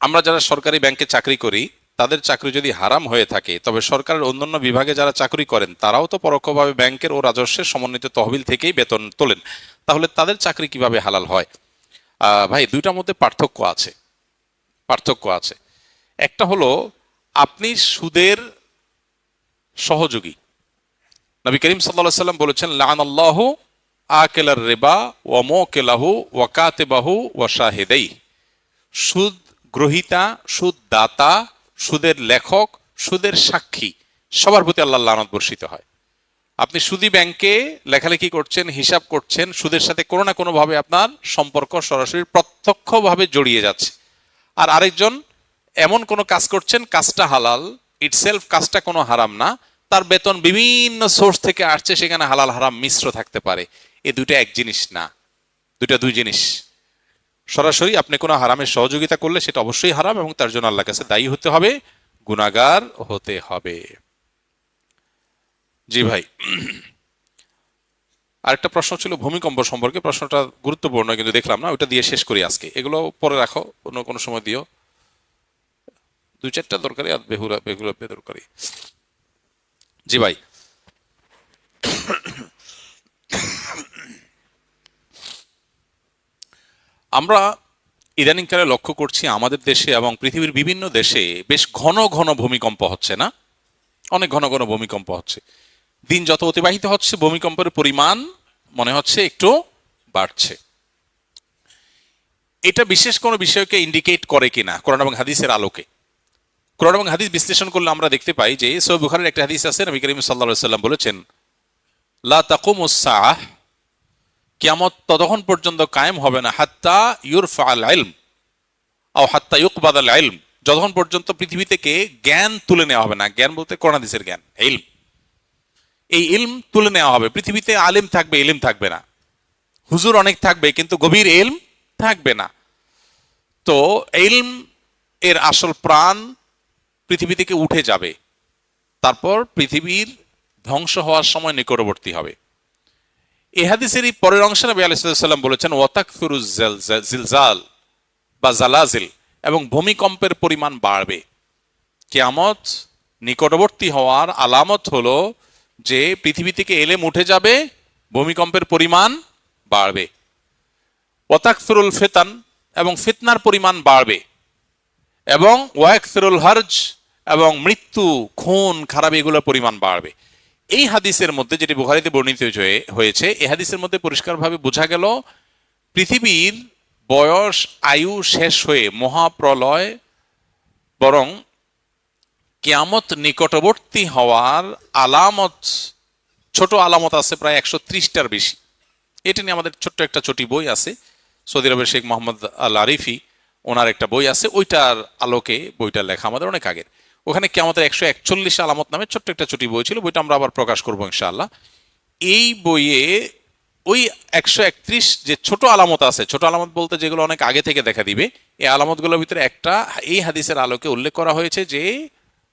আমরা যারা সরকারি ব্যাংকে চাকরি করি, তাদের চাকরি যদি হারাম হয়ে থাকে, তবে সরকারের অন্যান্য বিভাগে যারা চাকরি করেন তারাও তো পরোক্ষভাবে ব্যাংকের ও রাজস্বের সমন্বিত তহবিল থেকেই বেতন তোলেন, তাহলে তাদের চাকরি কিভাবে হালাল হয়? ভাই, দুইটার মধ্যে পার্থক্য আছে। একটা হলো, আপনি সুদের সহযোগী। নবী করিম সাল্লাল্লাহু আলাইহি সাল্লাম বলেছেন, লাআনাল্লাহু আকিলার রিবা ওয়া মুকিলাহু ওয়া কাতিবাহু ওয়া শাহিদাই। সুদ গ্রহীতা, সুদ দাতা, সুদের লেখক, সুদের সাক্ষী, সবার প্রতি আল্লাহর লানত বর্ষিত হয়। আপনি সুদী ব্যাংকে লেখালেখি করছেন, হিসাব করছেন, সুদের সাথে কোনো না কোনো ভাবে আপনার সম্পর্ক সরাসরি প্রত্যক্ষভাবে জড়িয়ে যাচ্ছে। আর আরেকজন এমন কোনো কাজ করছেন, কাজটা হালাল ইটসেলফ, কাজটা কোনো হারাম না, তার বেতন বিভিন্ন সোর্স থেকে আসছে, সেখানে হালাল হারাম মিশ্র থাকতে পারে। এই দুটো এক জিনিস না, দুই জিনিস। সরাসরি আপনি কোনো হারামের সহযোগিতা করলে সেটা অবশ্যই হারাম, এবং তার জন্য আল্লাহর কাছে দায়ী হতে হবে, গুনাহগার হতে হবে। জি ভাই, আরেকটা প্রশ্ন ছিল ভূমিকম্প সম্পর্কে। প্রশ্নটা গুরুত্বপূর্ণ, কিন্তু দেখলাম না, ওইটা দিয়ে শেষ করি আজকে। এগুলো পরে রাখো, অন্য কোনো সময় দিও। দুই চারটা দরকারি আর বেহুলা বেগুলা বেদরকারি। জি ভাই, আমরা ইদানিংকালে লক্ষ্য করছি আমাদের দেশে এবং পৃথিবীর বিভিন্ন দেশে বেশ ঘন ঘন ভূমিকম্প হচ্ছে না? অনেক ঘন ঘন ভূমিকম্প হচ্ছে। দিন যত অতিবাহিত হচ্ছে ভূমিকম্পের পরিমাণ মনে হচ্ছে একটু বাড়ছে। এটা বিশেষ কোনো বিষয়কে ইন্ডিকেট করে কিনা কোরআন এবং হাদিসের আলোকে? কোরআন এবং হাদিস বিশ্লেষণ করলে আমরা দেখতে পাই যে সহিহ বুখারীর একটা হাদিস আছে, নবী করিম সাল্লাল্লাহু আলাইহি ওয়াসাল্লাম বলেছেন, লা তাকুমুস সাআহ, কিয়ামত ততক্ষণ পর্যন্ত কায়েম হবে না, হাত্তা ইউরফাআল ইলম আও হাত্তা ইউকবাদাল ইলম, যতক্ষণ পর্যন্ত পৃথিবী থেকে জ্ঞান তুলে নেওয়া হবে না। জ্ঞান বলতে কোরআন হাদিসের জ্ঞান, ইলম। এই ইলম তুলে নেওয়া হবে। পৃথিবীতে আলেম থাকবে, ইলম থাকবে না। হুজুর অনেক থাকবে, কিন্তু গভীর ইলম থাকবে না। তো ইলম এর আসল প্রাণ পৃথিবী থেকে উঠে যাবে। তারপর পৃথিবীর ধ্বংস হওয়ার সময় নিকটবর্তী হবে। এই হাদিসের এই পরের অংশে নবী আলাইহিস সালাম বলেছেন, ওয়াতাকফিরুজ জিলজাল বা জালাজিল, এবং ভূমিকম্পের পরিমাণ বাড়বে। কিয়ামত নিকটবর্তী হওয়ার আলামত হলো যে পৃথিবী থেকে এলেম উঠে যাবে, ভূমিকম্পের পরিমাণ বাড়বে। ওয়াতাকফিরুল ফিতান, এবং ফিতনার পরিমাণ বাড়বে। এবং ওয়াকফিরুল হারজ, এবং মৃত্যু, খুন খারাপ, এগুলোর পরিমাণ বাড়বে। এই হাদিসের মধ্যে, যেটি বুখারীতে বর্ণিত হয়েছে, এই হাদিসের মধ্যে পরিষ্কারভাবে বোঝা গেল পৃথিবীর বয়স আয়ু শেষ হয়ে মহাপ্রলয়, বরং কিয়ামত নিকটবর্তী হওয়ার আলামত, ছোট আলামত আছে প্রায় 130টার বেশি। এটা নিয়ে আমাদের ছোট্ট একটা ছোটি বই আছে, সৌদি আরবের শেখ মোহাম্মদ আল আরিফি, ওনার একটা বই আছে, ওইটার আলোকে, বইটা লেখা আমাদের অনেক আগের। ওখানে কিয়ামতের 141 আলামত নামে ছোট্ট একটা ছোটি বই ছিল, বইটা আমরা আবার প্রকাশ করবো ইনশাআল্লাহ। এই বইয়ে ওই 131 যে ছোট আলামত আছে, ছোট আলামত বলতে যেগুলো অনেক আগে থেকে দেখা দিবে, এই আলামতগুলোর ভিতরে একটা এই হাদিসের আলোকে উল্লেখ করা হয়েছে যে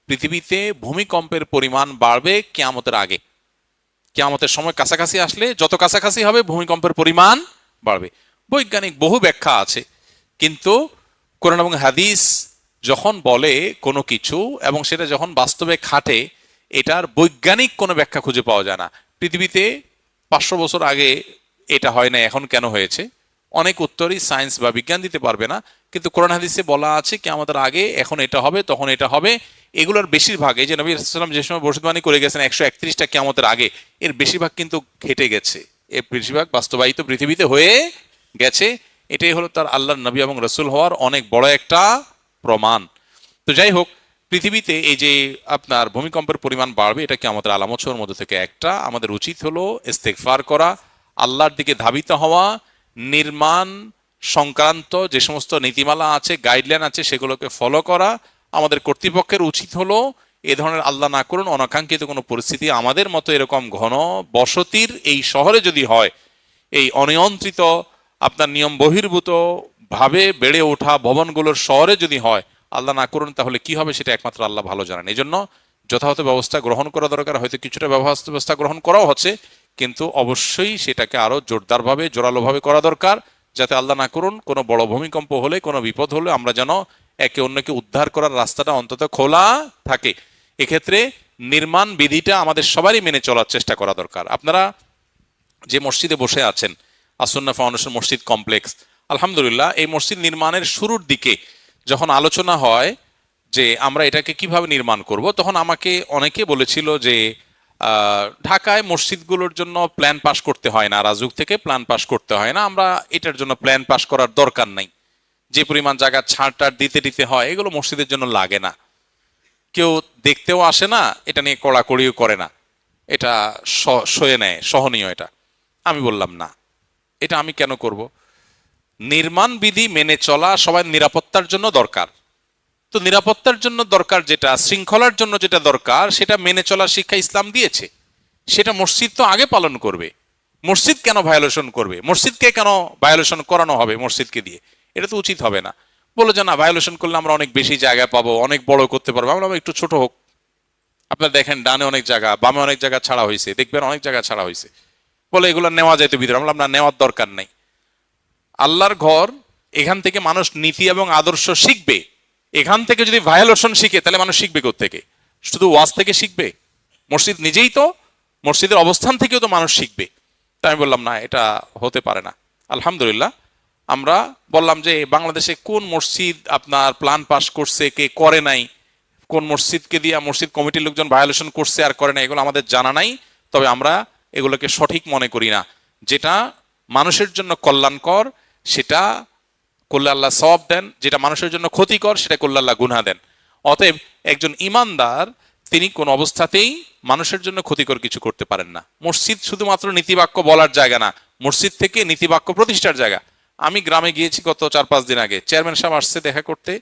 পৃথিবীতে ভূমিকম্পের পরিমাণ বাড়বে কিয়ামতের আগে। কিয়ামতের সময় কাছাকাছি আসলে যত কাছাকাছি হবে ভূমিকম্পের পরিমাণ বাড়বে। বৈজ্ঞানিক বহু ব্যাখ্যা আছে, কিন্তু কোরআন এবং হাদিস যখন বলে কোনো কিছু এবং সেটা যখন বাস্তবে খাটে, এটার বৈজ্ঞানিক কোনো ব্যাখ্যা খুঁজে পাওয়া যায় না। পৃথিবীতে 500 বছর আগে এটা হয় না, এখন কেন হয়েছে? অনেক উত্তরই সায়েন্স বা বিজ্ঞান দিতে পারবে না, কিন্তু কোরআন হাদিসে বলা আছে কি আমাদের আগে এখন এটা হবে, তখন এটা হবে। এগুলোর বেশিরভাগ, এই যে নবী সাল্লাল্লাহু আলাইহি ওয়াসাল্লাম যে সময় ভবিষ্যদ্বাণী করে গেছেন 131টা কিয়ামতের আগে, এর বেশিরভাগ কিন্তু ঘটে গেছে, এর বেশিরভাগ বাস্তবায়িত পৃথিবীতে হয়ে গেছে। এটাই হলো তার আল্লাহর নবী এবং রাসূল হওয়ার অনেক বড় একটা প্রমাণ। তো যাই হোক, পৃথিবীতে এই যে আপনার ভূমিকম্পের পরিমাণ বাড়বে, এটা কি আমাদের আলামতের মধ্যে থেকে একটা। আমাদের উচিত হলো ইস্তেগফার করা, আল্লাহর দিকে ধাবিত হওয়া, নির্মাণ সংক্রান্ত যে সমস্ত নীতিমালা আছে, গাইডলাইন আছে, সেগুলোকে ফলো করা। আমাদের কর্তৃপক্ষের উচিত হলো এ ধরনের, আল্লাহ না করুন, অনাকাঙ্ক্ষিত কোনো পরিস্থিতি আমাদের মতো এরকম ঘন বসতির এই শহরে যদি হয়, এই অনিয়ন্ত্রিত আপনার নিয়ম বহির্ভূত ভাবে বেড়ে ওঠা ভবনগুলোর শহরে যদি হয়, আল্লাহ না করুন, তাহলে কি হবে সেটা একমাত্র আল্লাহ ভালো জানেন। এই জন্য যথাযথ ব্যবস্থা গ্রহণ করা দরকার। হয়তো কিছুটা ব্যবস্থা গ্রহণ করাও হচ্ছে, কিন্তু অবশ্যই সেটাকে আরো জোরদারভাবে, জোরালোভাবে করা দরকার, যাতে আল্লাহ না করুন কোনো বড় ভূমিকম্প হলে, কোনো বিপদ হলে আমরা যেন একে অন্যকে উদ্ধার করার রাস্তাটা অন্তত খোলা থাকে। এক্ষেত্রে নির্মাণ বিধিটা আমাদের সবারই মেনে চলার চেষ্টা করা দরকার। আপনারা যে মসজিদে বসে আছেন, আসুন্নাহ ফাউন্ডেশন মসজিদ কমপ্লেক্স, আলহামদুলিল্লাহ এই মসজিদ নির্মাণের শুরুর দিকে যখন আলোচনা হয় যে আমরা এটাকে কিভাবে নির্মাণ করব, তখন আমাকে অনেকে বলেছিল যে ঢাকায় মসজিদগুলোর জন্য প্ল্যান পাস করতে হয় না, রাজুক থেকে প্ল্যান পাস করতে হয় না, আমরা এটার জন্য প্ল্যান পাস করার দরকার নাই, যে পরিমাণ জায়গা ছাড় টাড় দিতে দিতে হয় এগুলো মসজিদের জন্য লাগে না, কেউ দেখতেও আসে না, এটা নিয়ে কড়াকড়িও করে না, এটা সয়ে নেয়, সহনীয় এটা। আমি বললাম না, এটা আমি কেন করব? নির্মাণ বিধি মেনে চলা সবাই নিরাপত্তার জন্য দরকার। তো নিরাপত্তার জন্য দরকার যেটা, শৃঙ্খলার জন্য যেটা দরকার, সেটা মেনে চলার শিক্ষা ইসলাম দিয়েছে। সেটা মসজিদ তো আগে পালন করবে। মসজিদ কেন ভায়োলেশন করবে? মসজিদকে কেন ভায়োলেশন করানো হবে মসজিদকে দিয়ে? এটা তো উচিত হবে না। বলে যে না, ভায়োলেশন করলে আমরা অনেক বেশি জায়গা পাবো, অনেক বড় করতে পারবো, আমরা একটু ছোট হোক। আপনারা দেখেন ডানে অনেক জায়গা, বামে অনেক জায়গা ছাড়া হয়েছে, দেখবেন অনেক জায়গা ছাড়া হয়েছে, বলে এগুলো নেওয়া যাইতে ভিতরে, আমরা না, নেওয়ার দরকার নেই। আল্লাহর ঘর, এখান থেকে মানুষ নীতি এবং আদর্শ শিখবে। এখান থেকে যদি ভায়োলেশন শিখে তাহলে মানুষ শিখবে কোত্থেকে? শুধু ওয়াজ থেকে শিখবে? মসজিদ নিজেই তো, মসজিদের অবস্থান থেকেও তো মানুষ শিখবে। তাই আমি বললাম না, এটা হতে পারে না। আলহামদুলিল্লাহ আমরা বললাম যে বাংলাদেশে কোন মসজিদ আপনার প্ল্যান পাস করছে, কে করে নাই, কোন মসজিদকে দিয়ে মসজিদ কমিটির লোকজন ভায়োলেশন করছে আর করে নাই, এগুলো আমাদের জানা নাই। তবে আমরা এগুলোকে সঠিক মনে করি না। যেটা মানুষের জন্য কল্যাণকর সেটা করলে আল্লাহ সওয়াব দেন, যেটা মানুষের জন্য ক্ষতিকর সেটা করলে আল্লাহ গুনাহ দেন। অতএব একজন ইমানদার তিনি কোন অবস্থাতেই মানুষের জন্য ক্ষতিকর কিছু করতে পারেন না। মসজিদ শুধুমাত্র নীতিবাক্য বলার জায়গা না, মসজিদ থেকে নীতিবাক্য প্রতিষ্ঠার জায়গা। আমি গ্রামে গিয়েছি গত 4-5 দিন আগে, চেয়ারম্যান সাহেব আসছে দেখা করতে।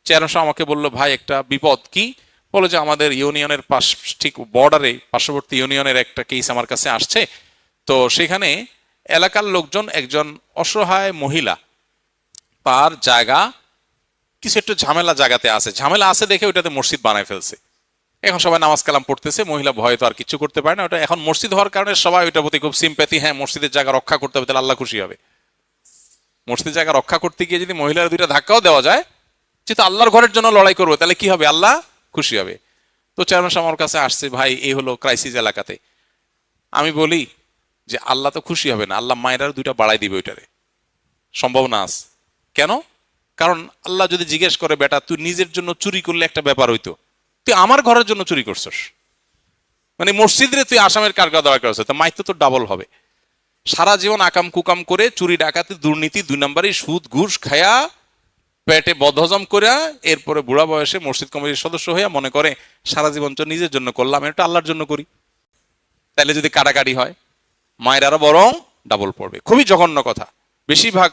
চেয়ারম্যান সাহেব আমাকে বললো, ভাই একটা বিপদ। কি? বলো যে আমাদের ইউনিয়নের পাশ, ঠিক বর্ডারে পার্শ্ববর্তী ইউনিয়নের একটা কেস আমার কাছে আসছে। তো সেখানে এলাকার লোকজন, একজন অসহায় মহিলা, তার জায়গা কিছু একটু ঝামেলা জায়গাতে আছে, ঝামেলা আছে দেখে ওইটাতে মসজিদ বানায় ফেলছে। এখন সবাই নামাজ কালাম পড়তেছে, মহিলা ভয়ে তো আর কিছু করতে পারে না। ওটা এখন মসজিদ হওয়ার কারণে সবাই ওইটার প্রতি খুব সিম্প্যাথি, হ্যাঁ মসজিদের জায়গা রক্ষা করতে হবে, তাহলে আল্লাহ খুশি হবে। মসজিদের জায়গা রক্ষা করতে গিয়ে যদি মহিলার দুইটা ধাক্কাও দেওয়া যায়, যেহেতু আল্লাহর ঘরের জন্য লড়াই করবো, তাহলে কি হবে? আল্লাহ খুশি হবে। তো চেয়ারম্যান সাহেব আমার কাছে আসছে, ভাই এই হলো ক্রাইসিস এলাকাতে। আমি বলি যে আল্লাহ তো খুশি হবে না, আল্লাহ মায়েরার দুইটা বাড়াই দিবে ওইটারে, সম্ভাবনা আছে। কেন? কারণ আল্লাহ যদি জিজ্ঞেস করে, বেটা তুই নিজের জন্য চুরি করলে একটা ব্যাপার হইতো, তুই আমার ঘরের জন্য চুরি করছস, মানে মসজিদে তুই আসামের কারগা দয়া করছ, তো মাইতো তো ডাবল হবে। সারা জীবন আকাম কুকাম করে, চুরি ডাকাতি দুর্নীতি 2 নম্বরই সুদ ঘুষ খায়া, পেটে বদহজম করে, এরপরে বুড়া বয়সে মসজিদ কমিটির সদস্য হইয়া মনে করে সারা জীবন তো নিজের জন্য করলাম, এটা আল্লাহর জন্য করি। তাইলে যদি কাটাকাটি হয়, মায়ের আরো বরং ডাবল পড়বে। খুবই জঘন্য কথা। বেশিরভাগ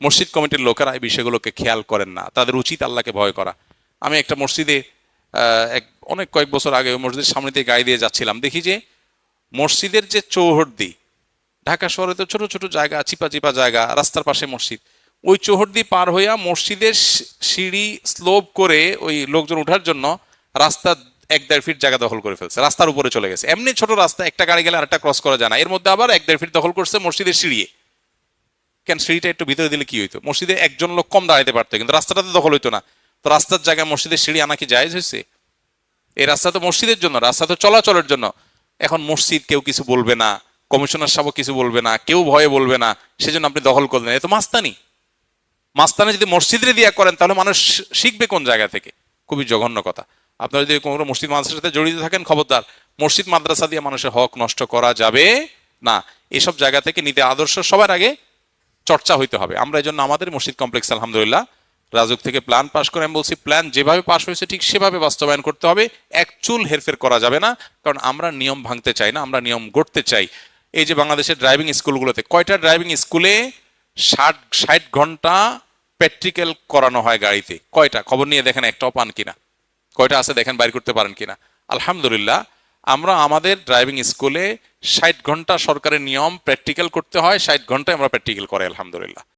মসজিদ কমিটির লোকেরা এই বিষয়গুলোকে খেয়াল করেন না, তাদের উচিত আল্লাহকে ভয় করা। আমি একটা মসজিদে অনেক কয়েক বছর আগে মসজিদের সামনে দিয়ে গাড়ি দিয়ে যাচ্ছিলাম, দেখি যে মসজিদের যে চৌহদ্দি, ঢাকা শহরে তো ছোট ছোট জায়গা, চিপা চিপা জায়গা, রাস্তার পাশে মসজিদ, ওই চৌহদ্দি পার হইয়া মসজিদের সিঁড়ি স্লোপ করে ওই লোকজন ওঠার জন্য রাস্তা 1-1.5 ফিট জায়গা দখল করে ফেলছে, রাস্তার উপরে চলে গেছে। এমনি ছোট রাস্তা, একটা গাড়ি গেলে আরেকটা ক্রস করা যায় না, এর মধ্যে আবার 1-1.5 ফিট দখল করছে মসজিদের সিঁড়ি। কেন? সিঁড়িটা একটু ভিতরে দিলে কি হইতো? মসজিদে একজন লোক কম দাঁড়াইতে পারতো, কিন্তু রাস্তাটাতে দখল হইতো না। তো রাস্তার জায়গায় মসজিদের সিঁড়ি আনা কি জায়েজ হয়েছে? এই রাস্তা তো মসজিদের জন্য, রাস্তা তো চলাচলের জন্য। এখন মসজিদ কেউ কিছু বলবে না, কমিশনার সাহেব কিছু বলবে না, কেউ ভয়ে বলবে না, সেজন্য আপনি দখল করলেন। এ তো মাস্তানি। মাস্তানি যদি মসজিদে দিয়া করেন তাহলে মানুষ শিখবে কোন জায়গা থেকে? খুবই জঘন্য কথা। আপনারা যদি কোনো মসজিদ মাদ্রাসার সাথে জড়িত থাকেন, খবরদার, মসজিদ মাদ্রাসা দিয়ে মানুষের হক নষ্ট করা যাবে না। এসব জায়গা থেকে নীতি আদর্শ সবার আগে চর্চা হইতে হবে। আমরা এই জন্য আমাদের মসজিদ কমপ্লেক্স আলহামদুলিল্লাহ রাজুক থেকে প্ল্যান পাস করে, আমি বলছি প্ল্যান যেভাবে পাস হয়েছে ঠিক সেভাবে বাস্তবায়ন করতে হবে, এক চুল হেরফের করা যাবে না। কারণ আমরা নিয়ম ভাঙতে চাই না, আমরা নিয়ম গড়তে চাই। এই যে বাংলাদেশের ড্রাইভিং স্কুলগুলোতে, কয়টা ড্রাইভিং স্কুলে 60 ঘন্টা প্র্যাকটিক্যাল করানো হয় গাড়িতে? কয়টা? খবর নিয়ে দেখেন, একটাও পান কিনা? কয়টা আছে দেখেন, বাইর করতে পারেন কিনা? আলহামদুলিল্লাহ আমরা আমাদের ড্রাইভিং স্কুলে 60 ঘন্টা সরকারের নিয়ম প্র্যাকটিক্যাল করতে হয়, 60 ঘন্টায় আমরা প্র্যাকটিক্যাল করে আলহামদুলিল্লাহ।